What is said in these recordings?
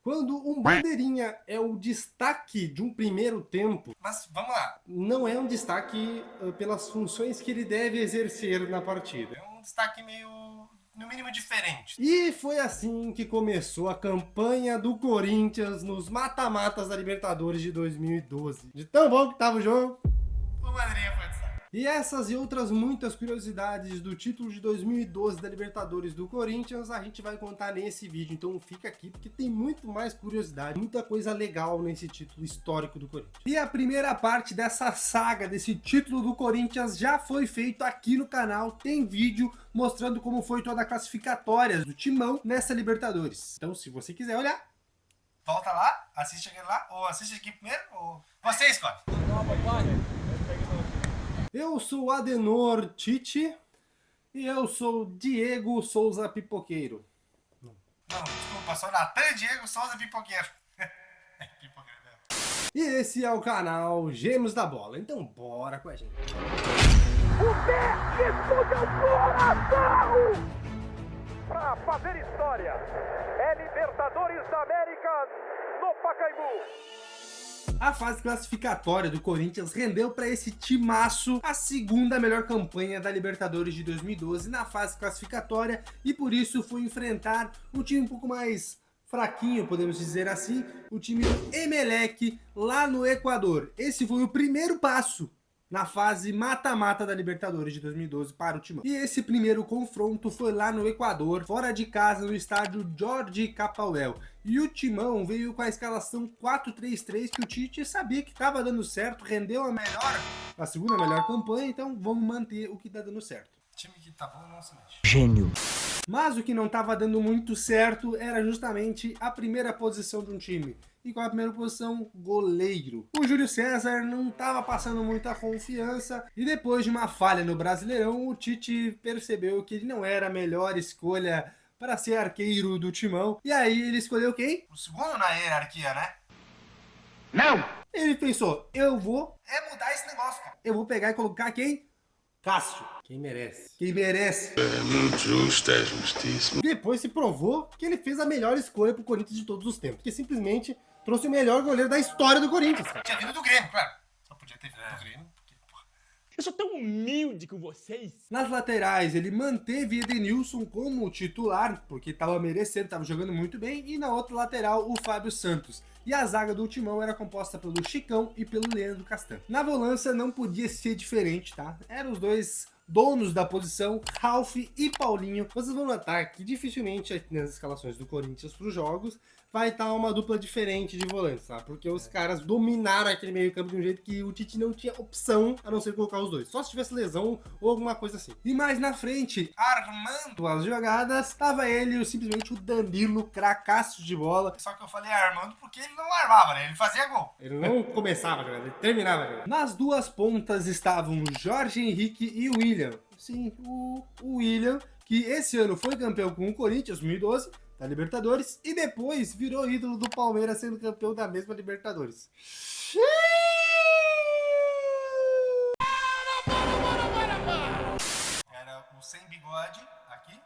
Quando um bandeirinha é o destaque de um primeiro tempo, mas vamos lá, não é um destaque pelas funções que ele deve exercer na partida. É um destaque meio, no mínimo, diferente. E foi assim que começou a campanha do Corinthians nos mata-matas da Libertadores de 2012. De tão bom que tava o jogo, o bandeirinha foi destaque. E essas e outras muitas curiosidades do título de 2012 da Libertadores do Corinthians a gente vai contar nesse vídeo, então fica aqui porque tem muito mais curiosidade, muita coisa legal nesse título histórico do Corinthians. E a primeira parte dessa saga, desse título do Corinthians já foi feito aqui no canal, tem vídeo mostrando como foi toda a classificatória do Timão nessa Libertadores. Então se você quiser olhar, volta lá, assiste aquele lá, ou assiste aqui primeiro, ou você escolhe. Eu sou Adenor Tite e eu sou Diego Souza Pipoqueiro. Não, desculpa, sou Natan Diego Souza Pipoqueiro. Pipoqueiro mesmo. E esse é o canal Gêmeos da Bola, então bora com a gente. O pé escuta o coração! Pra fazer história, é Libertadores da América no Pacaembu. A fase classificatória do Corinthians rendeu para esse timaço a segunda melhor campanha da Libertadores de 2012 na fase classificatória e por isso foi enfrentar um time um pouco mais fraquinho, podemos dizer assim, o time do Emelec lá no Equador. Esse foi o primeiro passo na fase mata-mata da Libertadores de 2012 para o Timão. E esse primeiro confronto foi lá no Equador, fora de casa, no estádio Jorge Capawell. E o Timão veio com a escalação 4-3-3 que o Tite sabia que estava dando certo, rendeu a segunda melhor campanha, então vamos manter o que está dando certo. Time que tá bom não se mexe. Gênio. Mas o que não estava dando muito certo era justamente a primeira posição de um time. E qual é a primeira posição? Goleiro. O Júlio César não estava passando muita confiança e depois de uma falha no Brasileirão, o Tite percebeu que ele não era a melhor escolha para ser arqueiro do Timão. E aí ele escolheu quem? O segundo na hierarquia, né? Não! Ele pensou, eu vou mudar esse negócio, cara. Eu vou pegar e colocar quem? Cássio. Quem merece. Quem merece. É muito justo, é justíssimo. Depois se provou que ele fez a melhor escolha pro Corinthians de todos os tempos. Que simplesmente trouxe o melhor goleiro da história do Corinthians. Tinha vindo do Grêmio, claro. Só podia ter vindo do Grêmio. Porque, porra. Eu sou tão humilde com vocês. Nas laterais, ele manteve Edenilson como titular, porque estava merecendo, estava jogando muito bem. E na outra lateral, o Fábio Santos. E a zaga do Timão era composta pelo Chicão e pelo Leandro Castan. Na volância não podia ser diferente, tá? Eram os dois donos da posição, Ralf e Paulinho. Vocês vão notar que dificilmente nas escalações do Corinthians para os jogos vai estar uma dupla diferente de volantes, tá? Porque os caras dominaram aquele meio campo de um jeito que o Tite não tinha opção a não ser colocar os dois. Só se tivesse lesão ou alguma coisa assim. E mais na frente, armando as jogadas, tava ele, simplesmente o Danilo, cracaço de bola. Só que eu falei armando porque ele não armava, né? Ele fazia gol. Ele não começava a jogar, ele terminava a jogar. Nas duas pontas estavam Jorge Henrique e o William. Sim, o William, que esse ano foi campeão com o Corinthians, 2012, da Libertadores, e depois virou ídolo do Palmeiras, sendo campeão da mesma Libertadores. Era o sem bigode aqui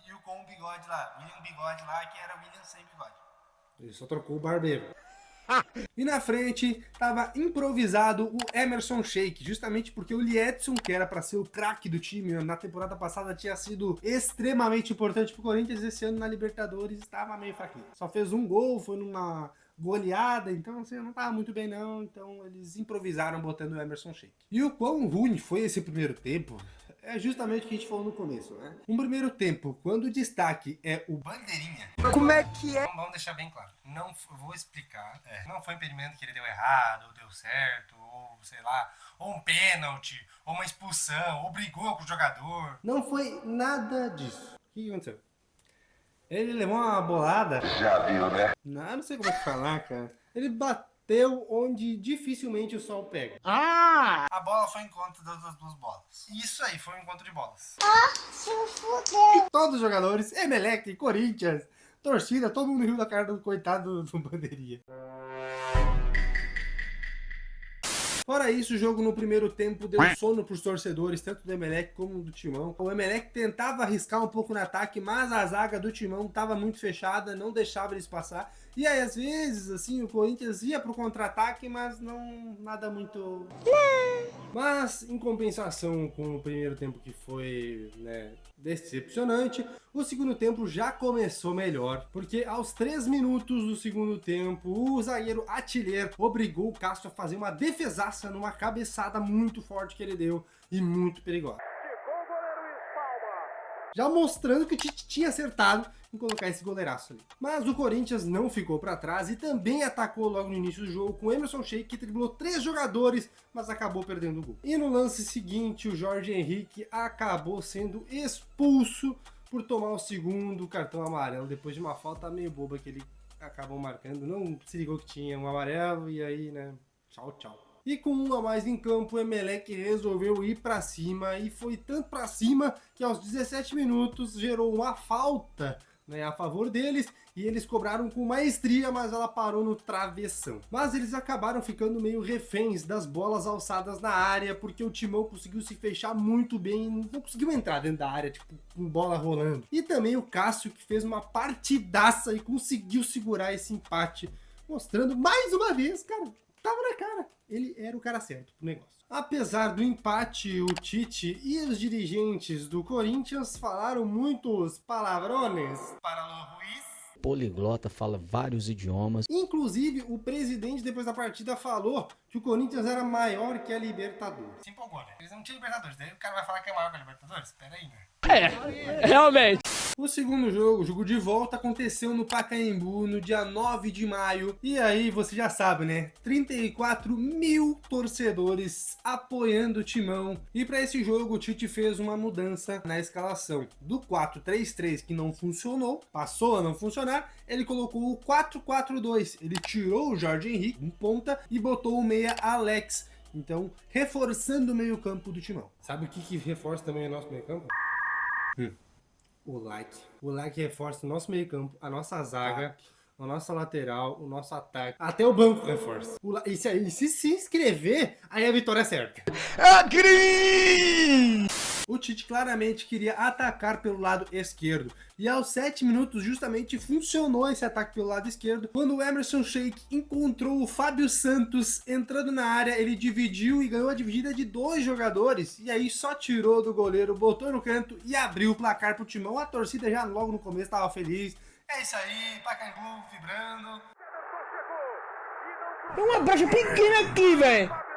e o com o bigode lá. William Bigode lá, que era o William sem bigode. Ele só trocou o barbeiro. E na frente estava improvisado o Emerson Sheik, justamente porque o Liedson, que era para ser o craque do time na temporada passada, tinha sido extremamente importante pro Corinthians. Esse ano na Libertadores estava meio fraquinho. Só fez um gol, foi numa goleada, então assim, não tava muito bem não, então eles improvisaram botando o Emerson Sheik. E o quão ruim foi esse primeiro tempo é justamente o que a gente falou no começo, né? Um primeiro tempo, quando o destaque é o bandeirinha. Como é que é? Vamos deixar bem claro. Não vou explicar. Não foi impedimento que ele deu errado, ou deu certo, ou sei lá, ou um pênalti, ou uma expulsão, ou brigou com o jogador. Não foi nada disso. O que aconteceu? Ele levou uma bolada. Já viu, né? Não sei como é que falar, cara. Ele bateu onde dificilmente o sol pega. Ah! A bola foi em encontro das duas bolas. Isso aí, foi um encontro de bolas. Se fudeu. E todos os jogadores, Emelec, Corinthians, torcida, todo mundo riu da cara do coitado do bandeirinha. Fora isso, o jogo no primeiro tempo deu sono para os torcedores, tanto do Emelec como do Timão. O Emelec tentava arriscar um pouco no ataque, mas a zaga do Timão estava muito fechada, não deixava eles passar. E aí, às vezes, assim, o Corinthians ia pro contra-ataque, mas não nada muito... Mas, em compensação com o primeiro tempo que foi, né, decepcionante, o segundo tempo já começou melhor, porque aos 3 minutos do segundo tempo, o zagueiro Attiler obrigou o Cássio a fazer uma defesaça numa cabeçada muito forte que ele deu e muito perigosa. Já mostrando que o Tite tinha acertado em colocar esse goleiraço ali. Mas o Corinthians não ficou para trás e também atacou logo no início do jogo com o Emerson Sheik, que driblou 3 jogadores, mas acabou perdendo o gol. E no lance seguinte, o Jorge Henrique acabou sendo expulso por tomar o segundo cartão amarelo, depois de uma falta meio boba que ele acabou marcando. Não se ligou que tinha um amarelo e aí, né, tchau, tchau. E com 1 a mais em campo, o Emelec resolveu ir para cima e foi tanto para cima que aos 17 minutos gerou uma falta, né, a favor deles e eles cobraram com maestria, mas ela parou no travessão. Mas eles acabaram ficando meio reféns das bolas alçadas na área porque o Timão conseguiu se fechar muito bem, não conseguiu entrar dentro da área, tipo, com bola rolando. E também o Cássio, que fez uma partidaça e conseguiu segurar esse empate, mostrando mais uma vez, cara, tava na cara. Ele era o cara certo pro negócio. Apesar do empate, o Tite e os dirigentes do Corinthians falaram muitos palavrones para o Ruiz. Poliglota, fala vários idiomas. Inclusive, o presidente, depois da partida, falou que o Corinthians era maior que a Libertadores. Se empolgou, né? Eles não tinham Libertadores, daí o cara vai falar que é maior que a Libertadores? Pera aí, né? Realmente. O segundo jogo, o jogo de volta, aconteceu no Pacaembu no dia 9 de maio. E aí, você já sabe, né? 34 mil torcedores apoiando o Timão. E para esse jogo, o Tite fez uma mudança na escalação. Do 4-3-3, que não funcionou, passou a não funcionar, ele colocou o 4-4-2. Ele tirou o Jorge Henrique, um ponta, e botou o meia Alex. Então, reforçando o meio-campo do Timão. Sabe o que reforça também o nosso meio-campo? O like. O like reforça o nosso meio-campo, a nossa zaga, a nossa lateral, o nosso ataque. Até o banco reforça. E se inscrever, aí a vitória é certa. O Tite claramente queria atacar pelo lado esquerdo. E aos 7 minutos justamente funcionou esse ataque pelo lado esquerdo. Quando o Emerson Sheik encontrou o Fábio Santos entrando na área, ele dividiu e ganhou a dividida de 2 jogadores. E aí só tirou do goleiro, botou no canto e abriu o placar pro Timão. A torcida já logo no começo estava feliz. É isso aí, Pacaembu vibrando. Uma brecha pequena aqui, velho.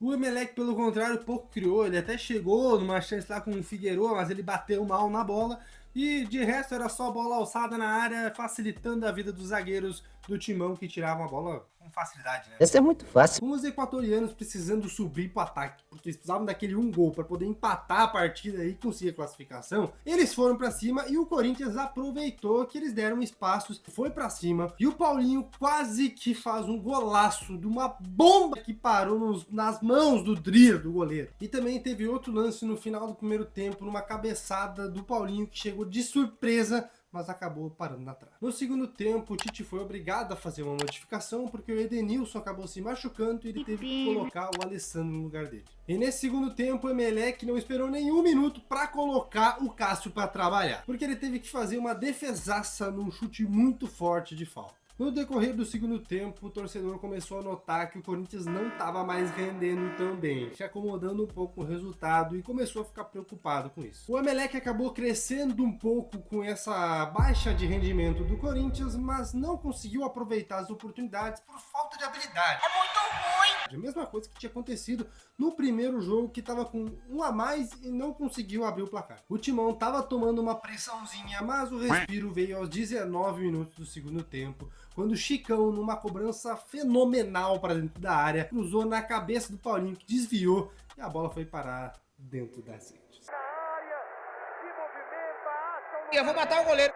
O Emelec, pelo contrário, pouco criou. Ele até chegou numa chance lá com o Figueiredo, mas ele bateu mal na bola. E de resto era só bola alçada na área, facilitando a vida dos zagueiros do Timão, que tiravam a bola com facilidade, né? Essa é muito fácil. Com os equatorianos precisando subir pro ataque, porque eles precisavam daquele 1 gol para poder empatar a partida e conseguir a classificação, eles foram para cima e o Corinthians aproveitou que eles deram espaços, foi para cima e o Paulinho quase que faz um golaço de uma bomba que parou nas mãos do Drill, do goleiro. E também teve outro lance no final do primeiro tempo, numa cabeçada do Paulinho que chegou de surpresa, mas acabou parando na trave. No segundo tempo, o Tite foi obrigado a fazer uma modificação porque o Edenilson acabou se machucando e ele teve que colocar o Alessandro no lugar dele. E nesse segundo tempo, o Emelec não esperou nenhum minuto para colocar o Cássio para trabalhar, porque ele teve que fazer uma defesaça num chute muito forte de falta. No decorrer do segundo tempo, o torcedor começou a notar que o Corinthians não estava mais rendendo tão bem, se acomodando um pouco com o resultado e começou a ficar preocupado com isso. O Emelec acabou crescendo um pouco com essa baixa de rendimento do Corinthians, mas não conseguiu aproveitar as oportunidades por falta de habilidade. É muito ruim. A mesma coisa que tinha acontecido no primeiro jogo, que estava com 1 a mais e não conseguiu abrir o placar. O Timão estava tomando uma pressãozinha, mas o respiro veio aos 19 minutos do segundo tempo, quando o Chicão, numa cobrança fenomenal para dentro da área, cruzou na cabeça do Paulinho, que desviou e a bola foi parar dentro das redes. Eu vou matar o goleiro.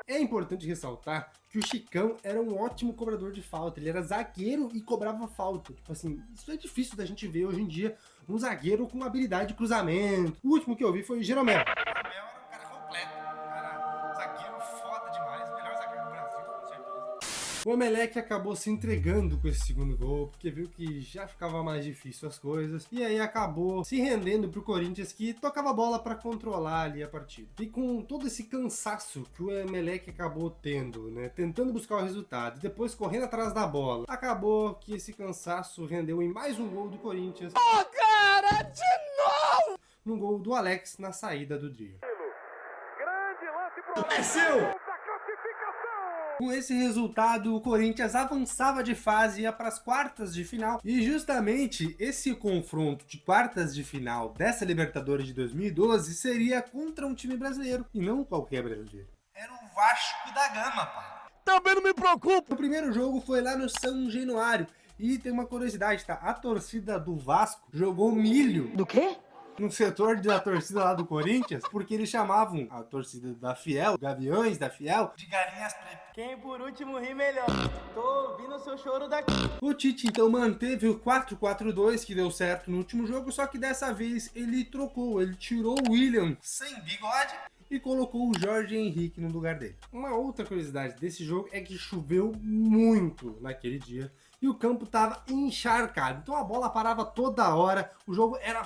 É importante ressaltar que o Chicão era um ótimo cobrador de falta, ele era zagueiro e cobrava falta. Tipo assim, isso é difícil da gente ver hoje em dia, um zagueiro com habilidade de cruzamento. O último que eu vi foi o Jeromel. O Jeromel era um cara completo, um cara zagueiro foda demais, o melhor zagueiro do Brasil, com certeza. O Emelec acabou se entregando com esse segundo gol, porque viu que já ficava mais difícil as coisas, e aí acabou se rendendo pro Corinthians, que tocava a bola para controlar ali a partida. E com todo esse cansaço que o Emelec acabou tendo, né, tentando buscar o resultado, e depois correndo atrás da bola, acabou que esse cansaço rendeu em mais um gol do Corinthians. Ô, cara, de novo! No gol do Alex na saída do Drill. Grande lance pro Desceu! da classificação. Com esse resultado, o Corinthians avançava de fase e ia para as quartas de final. E justamente esse confronto de quartas de final dessa Libertadores de 2012 seria contra um time brasileiro, e não qualquer brasileiro. Era o Vasco da Gama, pai. Também não me preocupo! O primeiro jogo foi lá no São Januário. E tem uma curiosidade, tá? A torcida do Vasco jogou milho Do quê? no setor da torcida lá do Corinthians, porque eles chamavam a torcida da Fiel, Gaviões da Fiel, de galinhas pretas. Quem por último ri melhor. Tô ouvindo o seu choro daqui. O Tite então manteve o 4-4-2 que deu certo no último jogo, só que dessa vez ele trocou, ele tirou o William sem bigode e colocou o Jorge Henrique no lugar dele. Uma outra curiosidade desse jogo é que choveu muito naquele dia e o campo tava encharcado, então a bola parava toda hora, o jogo era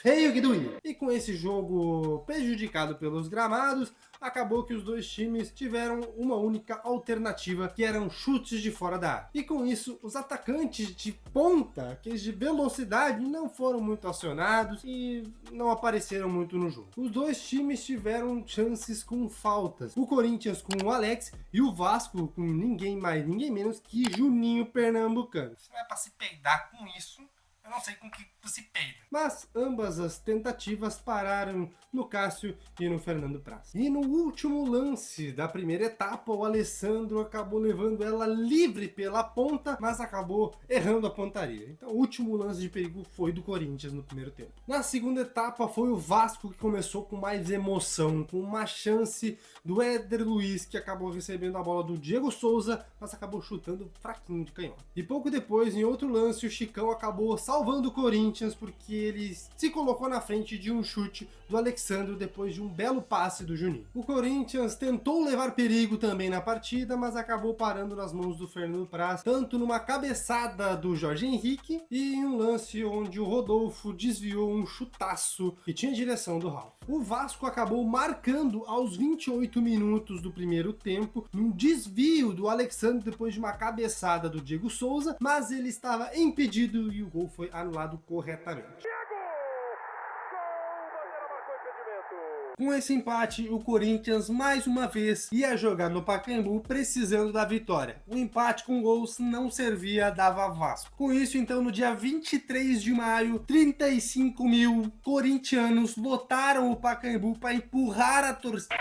feio que doía. E com esse jogo prejudicado pelos gramados, acabou que os dois times tiveram uma única alternativa, que eram chutes de fora da área. E com isso, os atacantes de ponta, aqueles de velocidade, não foram muito acionados e não apareceram muito no jogo. Os dois times tiveram chances com faltas. O Corinthians com o Alex e o Vasco com ninguém mais, ninguém menos que Juninho Pernambucano. Se não é pra se peidar com isso, eu não sei com que se peida. Mas ambas as tentativas pararam no Cássio e no Fernando Praz. E no último lance da primeira etapa, o Alessandro acabou levando ela livre pela ponta, mas acabou errando a pontaria. Então o último lance de perigo foi do Corinthians no primeiro tempo. Na segunda etapa foi o Vasco que começou com mais emoção, com uma chance do Éder Luiz, que acabou recebendo a bola do Diego Souza, mas acabou chutando fraquinho de canhota. E pouco depois, em outro lance, o Chicão acabou salvando o Corinthians porque ele se colocou na frente de um chute do Alexandro depois de um belo passe do Juninho. O Corinthians tentou levar perigo também na partida, mas acabou parando nas mãos do Fernando Praz, tanto numa cabeçada do Jorge Henrique e em um lance onde o Rodolfo desviou um chutaço que tinha direção do Ralf. O Vasco acabou marcando aos 28 minutos do primeiro tempo, num desvio do Alexandre depois de uma cabeçada do Diego Souza, mas ele estava impedido e o gol foi anulado corretamente. Com esse empate, o Corinthians mais uma vez ia jogar no Pacaembu precisando da vitória. O empate com gols não servia, dava Vasco. Com isso, então, no dia 23 de maio, 35 mil corintianos lotaram o Pacaembu para empurrar a torcida.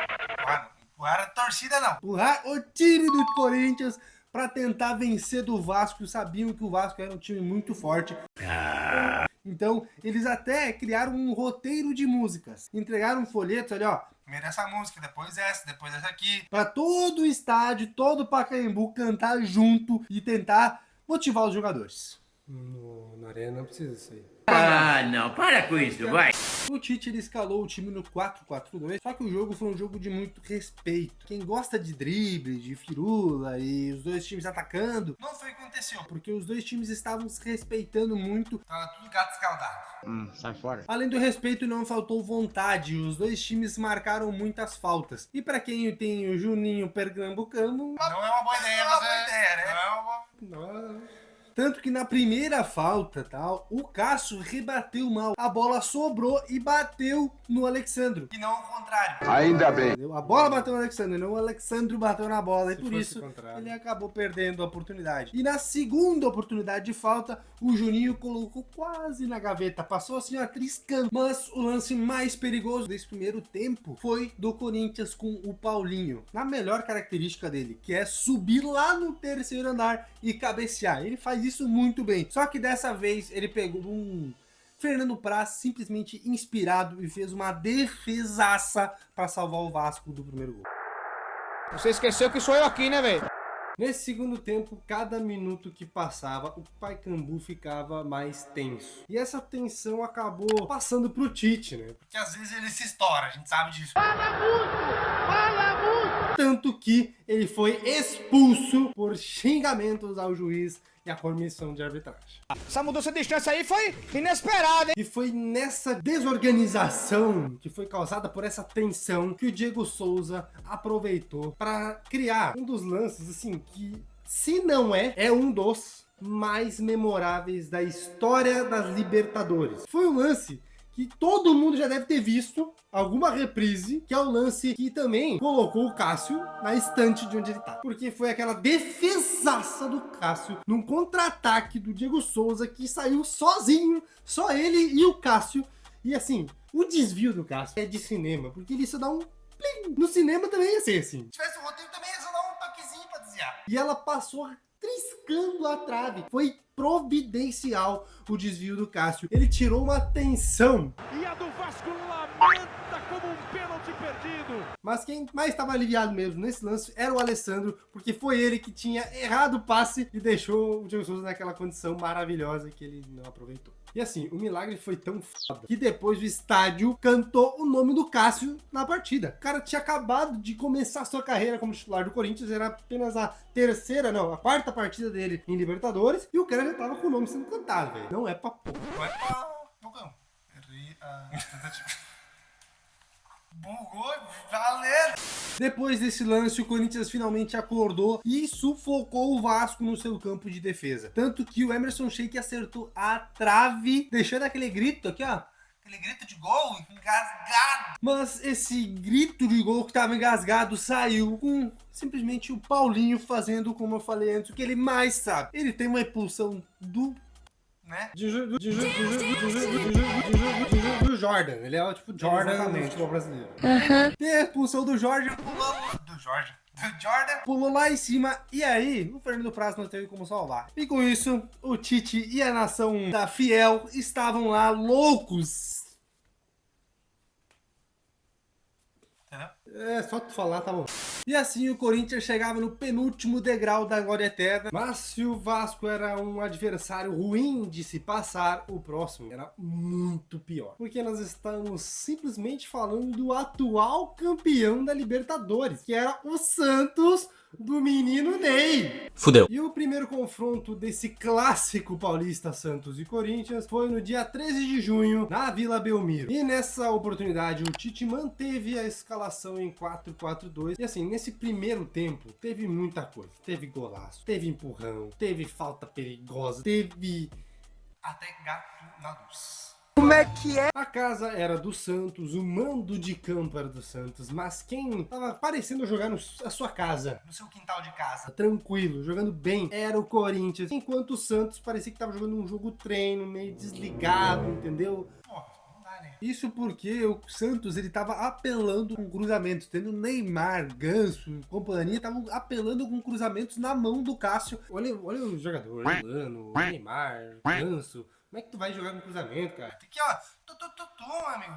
Empurrar a torcida não. Empurrar o time do Corinthians para tentar vencer do Vasco. Sabiam que o Vasco era um time muito forte. Então, eles até criaram um roteiro de músicas. Entregaram um folheto ali, ó. Primeiro essa música, depois essa aqui. Pra todo o estádio, todo o Pacaembu cantar junto e tentar motivar os jogadores. Na arena não precisa isso aí. Ah, não, para com isso, vai! O Tite ele escalou o time no 4-4-2, só que o jogo foi um jogo de muito respeito. Quem gosta de drible, de firula e os dois times atacando, não foi o que aconteceu, porque os dois times estavam se respeitando muito, tava tudo gato escaldado. Sai fora. Além do respeito, não faltou vontade, os dois times marcaram muitas faltas. E pra quem tem o Juninho Pernambucano, não é uma boa ideia, né? Tanto que na primeira falta, tal, o Cássio rebateu mal. A bola sobrou e bateu no Alexandro. E não ao contrário. Ainda bem. A bola bateu no Alexandro, não o Alexandro bateu na bola. E por isso ele acabou perdendo a oportunidade. E na segunda oportunidade de falta, o Juninho colocou quase na gaveta. Passou assim, ó, triscando. Mas o lance mais perigoso desse primeiro tempo foi do Corinthians com o Paulinho. Na melhor característica dele, que é subir lá no terceiro andar e cabecear. Ele faz isso muito bem. Só que dessa vez ele pegou um Fernando Praz simplesmente inspirado e fez uma defesaça para salvar o Vasco do primeiro gol. Você esqueceu que sou eu aqui, né, velho? Nesse segundo tempo, cada minuto que passava, o Pacaembu ficava mais tenso. E essa tensão acabou passando pro Tite, né? Porque às vezes ele se estoura, a gente sabe disso. Fala muito! tanto que ele foi expulso por xingamentos ao juiz e à comissão de arbitragem. Essa mudança de distância aí foi inesperada, hein? E foi nessa desorganização que foi causada por essa tensão que o Diego Souza aproveitou para criar um dos lances, assim, que se não é um dos mais memoráveis da história das Libertadores. Foi um lance que todo mundo já deve ter visto alguma reprise, que é o lance que também colocou o Cássio na estante de onde ele tá. Porque foi aquela defesaça do Cássio num contra-ataque do Diego Souza que saiu sozinho, só ele e o Cássio. E assim, o desvio do Cássio é de cinema, porque ele só dá um plim. No cinema também ia ser assim. Se tivesse o roteiro também ia só dar um toquezinho pra desviar. E ela passou triscando a trave. Foi providencial o desvio do Cássio. Ele tirou uma tensão. E a do Vasco lamenta como um pênalti perdido. Mas quem mais estava aliviado mesmo nesse lance era o Alessandro, porque foi ele que tinha errado o passe e deixou o Diego Souza naquela condição maravilhosa que ele não aproveitou. E assim, o milagre foi tão foda que depois o estádio cantou o nome do Cássio na partida. O cara tinha acabado de começar sua carreira como titular do Corinthians, era apenas a quarta partida dele em Libertadores, e o cara já tava com o nome sendo cantado, velho. Não é pra pouco. Não é pra pouco. Errei a tentativa. Bugou, valeu! Depois desse lance, o Corinthians finalmente acordou e sufocou o Vasco no seu campo de defesa. Tanto que o Emerson Sheik acertou a trave, deixando aquele grito aqui, ó. Aquele grito de gol engasgado. Mas esse grito de gol que tava engasgado saiu com simplesmente o Paulinho fazendo, como eu falei antes, o que ele mais sabe. Ele tem uma impulsão do Jordan. Ele é o tipo Jordan do futebol brasileiro. Tem a expulsão do Jordan pulou lá em cima, e aí o Fernando Praz não teve como salvar. E com isso, o Tite e a nação da Fiel estavam lá loucos. É, só tu falar, tá bom. E assim o Corinthians chegava no penúltimo degrau da glória eterna. Mas se o Vasco era um adversário ruim de se passar, o próximo era muito pior. Porque nós estamos simplesmente falando do atual campeão da Libertadores, que era o Santos do menino Ney. Fudeu. E o primeiro confronto desse clássico paulista Santos e Corinthians foi no dia 13 de junho, na Vila Belmiro. E nessa oportunidade o Tite manteve a escalação em 4-4-2. E assim, nesse primeiro tempo teve muita coisa. Teve golaço, teve empurrão, teve falta perigosa, teve até gato na luz. Como é que é? A casa era do Santos, o mando de campo era do Santos, mas quem tava parecendo jogar na sua casa, no seu quintal de casa, tranquilo, jogando bem, era o Corinthians. Enquanto o Santos parecia que tava jogando um jogo treino, meio desligado, entendeu? Isso porque o Santos, ele tava apelando com cruzamentos, tendo Neymar, Ganso, companhia, estavam apelando com cruzamentos na mão do Cássio. Olha o jogador, Lano, Neymar, Ganso. Como é que tu vai jogar com cruzamento, cara? Tem que, ó, meu amigo,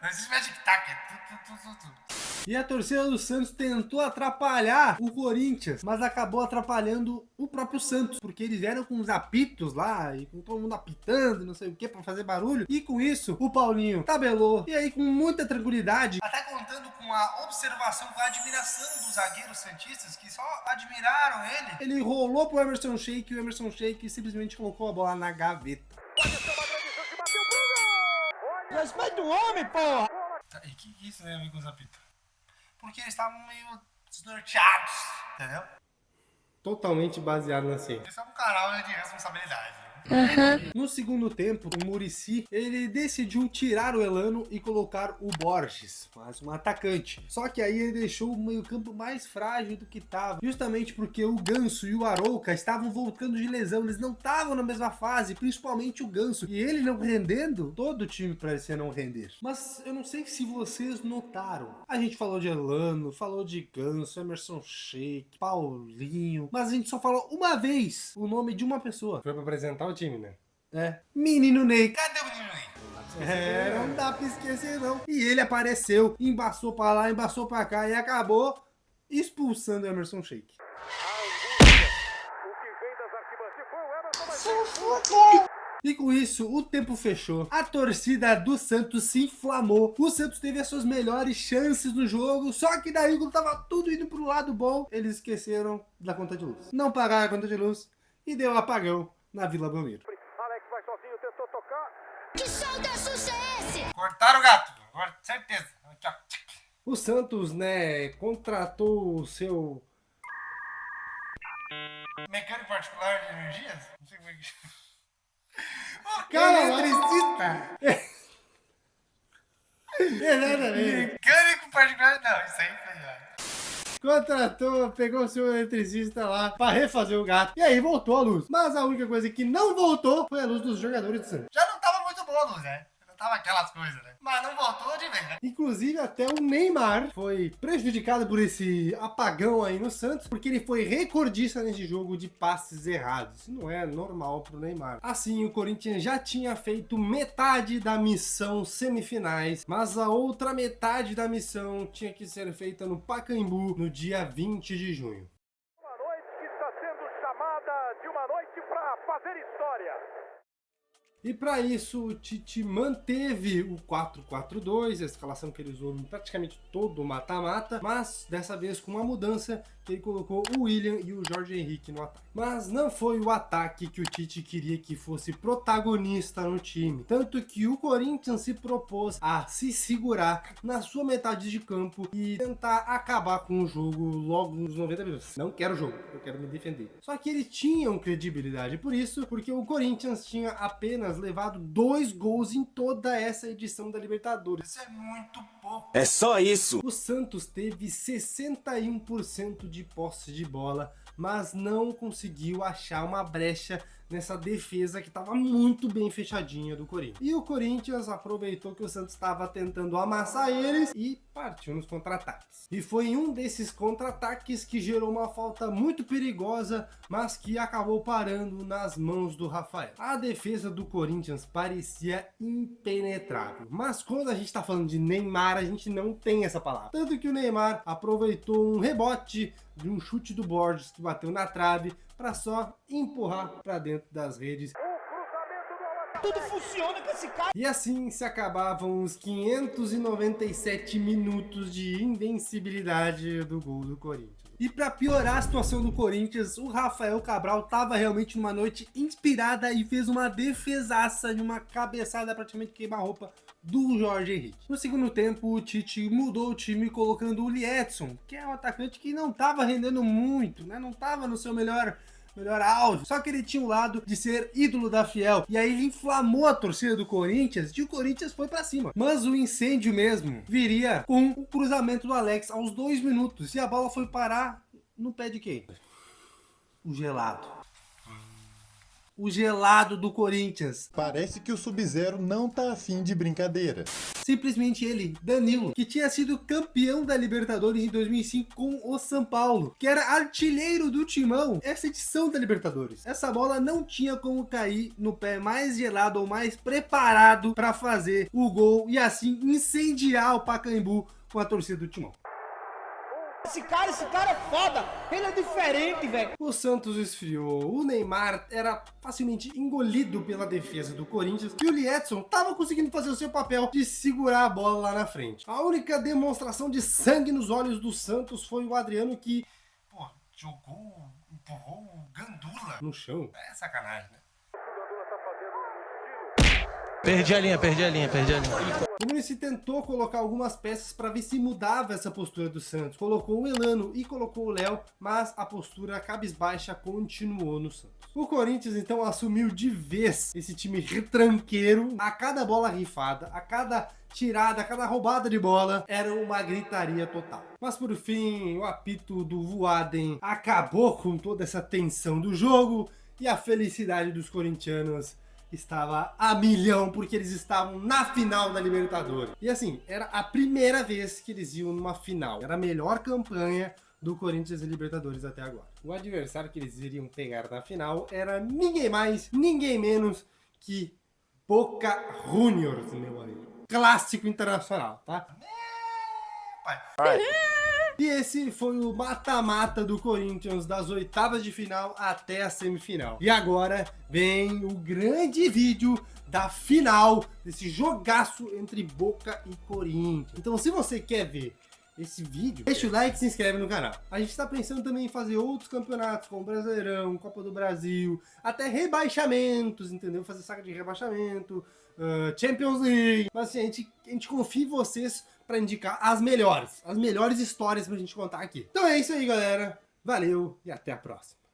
Não existe Magic Tac, E a torcida do Santos tentou atrapalhar o Corinthians, mas acabou atrapalhando o próprio Santos, porque eles vieram com os apitos lá, e com todo mundo apitando, não sei o que, pra fazer barulho, e com isso, o Paulinho tabelou, e aí com muita tranquilidade, até contando com a observação, com a admiração dos zagueiros santistas, que só admiraram ele rolou pro Emerson Sheik, e o Emerson Sheik simplesmente colocou a bola na gaveta. Respeita o homem, porra! E que isso tem a ver com os apitos? Porque eles estavam meio desnorteados, entendeu? Totalmente baseado na ciência. Esse é um canal de responsabilidade. No segundo tempo, o Muricy, ele decidiu tirar o Elano e colocar o Borges, mais um atacante. Só que aí ele deixou o meio-campo mais frágil do que estava, justamente porque o Ganso e o Arouca estavam voltando de lesão, eles não estavam na mesma fase, principalmente o Ganso. E ele não rendendo, todo o time parecia não render. Mas eu não sei se vocês notaram. A gente falou de Elano, falou de Ganso, Emerson Sheik, Paulinho, mas a gente só falou uma vez o nome de uma pessoa. Foi pra apresentar o time, né? É. Menino Ney. Cadê o menino Ney? Não dá pra esquecer, não. E ele apareceu, embaçou pra lá, embaçou pra cá e acabou expulsando o Emerson Sheik. O que vem das arquibancadas foi o Emerson. E com isso, o tempo fechou. A torcida do Santos se inflamou. O Santos teve as suas melhores chances no jogo, só que daí, quando tava tudo indo pro lado bom, eles esqueceram da conta de luz. Não pagaram a conta de luz e deu um apagão na Vila Belmiro. Alex vai sozinho, tentou tocar. Que show da Xuxa é esse? Cortaram o gato, agora, certeza. Tchau. O Santos, né, contratou o seu... Mecânico particular de energias? Não sei como é que... Cara, eletricista! Exatamente. Mecânico particular? Não, isso aí foi... Contratou, pegou o seu eletricista lá pra refazer o gato. E aí voltou a luz. Mas a única coisa que não voltou foi a luz dos jogadores do Santos. Já não tava muito boa a luz, né? Não tava aquelas coisas, né? Mas não voltou de vez, né? Inclusive, até o Neymar foi prejudicado por esse apagão aí no Santos, porque ele foi recordista nesse jogo de passes errados. Isso não é normal pro Neymar. Assim, o Corinthians já tinha feito metade da missão semifinais, mas a outra metade da missão tinha que ser feita no Pacaembu no dia 20 de junho. Uma noite que está sendo chamada de uma noite para fazer história. E para isso, o Tite manteve o 4-4-2, a escalação que ele usou em praticamente todo o mata-mata, mas dessa vez com uma mudança, que ele colocou o William e o Jorge Henrique no ataque. Mas não foi o ataque que o Tite queria que fosse protagonista no time, tanto que o Corinthians se propôs a se segurar na sua metade de campo e tentar acabar com o jogo logo nos 90 minutos. Não quero jogo, eu quero me defender. Só que eles tinham credibilidade por isso, porque o Corinthians tinha apenas levado 2 gols em toda essa edição da Libertadores. Isso é muito pouco. É só isso. O Santos teve 61% de posse de bola, mas não conseguiu achar uma brecha nessa defesa que estava muito bem fechadinha do Corinthians. E o Corinthians aproveitou que o Santos estava tentando amassar eles e partiu nos contra-ataques. E foi um desses contra-ataques que gerou uma falta muito perigosa, mas que acabou parando nas mãos do Rafael. A defesa do Corinthians parecia impenetrável, mas quando a gente está falando de Neymar, a gente não tem essa palavra. Tanto que o Neymar aproveitou um rebote de um chute do Borges que bateu na trave para só empurrar para dentro das redes. Tudo funciona com esse cara. E assim se acabavam os 597 minutos de invencibilidade do gol do Corinthians. E para piorar a situação do Corinthians, o Rafael Cabral estava realmente numa noite inspirada e fez uma defesaça de uma cabeçada praticamente queima-roupa do Jorge Henrique. No segundo tempo, o Tite mudou o time colocando o Liedson, que é um atacante que não estava rendendo muito, né? Não estava no seu melhor auge. Só que ele tinha o lado de ser ídolo da Fiel. E aí ele inflamou a torcida do Corinthians e o Corinthians foi pra cima. Mas o incêndio mesmo viria com o cruzamento do Alex aos 2 minutos. E a bola foi parar no pé de quem? O gelado. O gelado do Corinthians. Parece que o Sub-Zero não tá afim de brincadeira. Simplesmente ele, Danilo, que tinha sido campeão da Libertadores em 2005 com o São Paulo, que era artilheiro do Timão essa edição da Libertadores. Essa bola não tinha como cair no pé mais gelado ou mais preparado para fazer o gol e assim incendiar o Pacaembu com a torcida do Timão. Esse cara é foda. Ele é diferente, velho. O Santos esfriou, o Neymar era facilmente engolido pela defesa do Corinthians e o Liedson tava conseguindo fazer o seu papel de segurar a bola lá na frente. A única demonstração de sangue nos olhos do Santos foi o Adriano que, empurrou o Gandula no chão. É sacanagem, né? Perdi a linha. O Muniz tentou colocar algumas peças para ver se mudava essa postura do Santos. Colocou o Elano e colocou o Léo, mas a postura cabisbaixa continuou no Santos. O Corinthians então assumiu de vez esse time retranqueiro. A cada bola rifada, a cada tirada, a cada roubada de bola era uma gritaria total. Mas por fim, o apito do Voaden acabou com toda essa tensão do jogo e a felicidade dos corintianos estava a milhão, porque eles estavam na final da Libertadores. E assim, era a primeira vez que eles iam numa final. Era a melhor campanha do Corinthians e Libertadores até agora. O adversário que eles iriam pegar na final era ninguém mais, ninguém menos que Boca Juniors, meu amigo. Clássico internacional, tá? E esse foi o mata-mata do Corinthians das oitavas de final até a semifinal. E agora vem o grande vídeo da final desse jogaço entre Boca e Corinthians. Então se você quer ver esse vídeo, deixa o like e se inscreve no canal. A gente está pensando também em fazer outros campeonatos, como Brasileirão, Copa do Brasil, até rebaixamentos, entendeu? Fazer saga de rebaixamento, Champions League. Mas assim, a gente confia em vocês para indicar as melhores histórias pra gente contar aqui. Então é isso aí, galera. Valeu e até a próxima.